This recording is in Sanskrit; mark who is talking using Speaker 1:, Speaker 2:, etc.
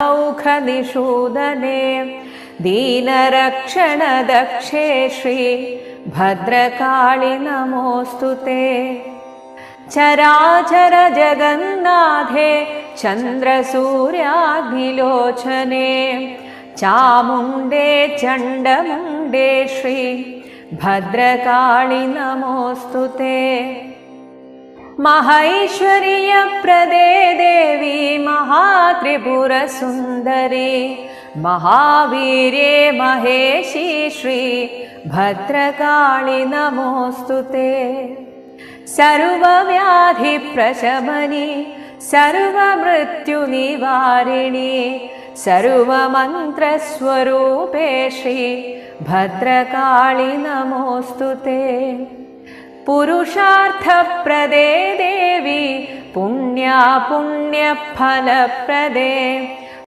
Speaker 1: औखनिषूदने दीनरक्षणदक्षे श्री भद्रकाळि नमोऽस्तु ते। चराचर जगन्नाथे चन्द्रसूर्याग्निलोचने चामुण्डे चण्डमुण्डे श्री भद्रकाळि नमोऽस्तु ते। महैश्वर्यप्रदे देवी महात्रिपुरसुन्दरी महावीर्ये महेशी श्री भद्रकाळि नमोऽस्तु ते। सर्वव्याधिप्रशमनि सर्वमृत्युनिवारिणि सर्वमन्त्रस्वरूपे श्री भद्रकाळि नमोऽस्तु ते। पुरुषार्थप्रदे देवी पुण्यफलप्रदे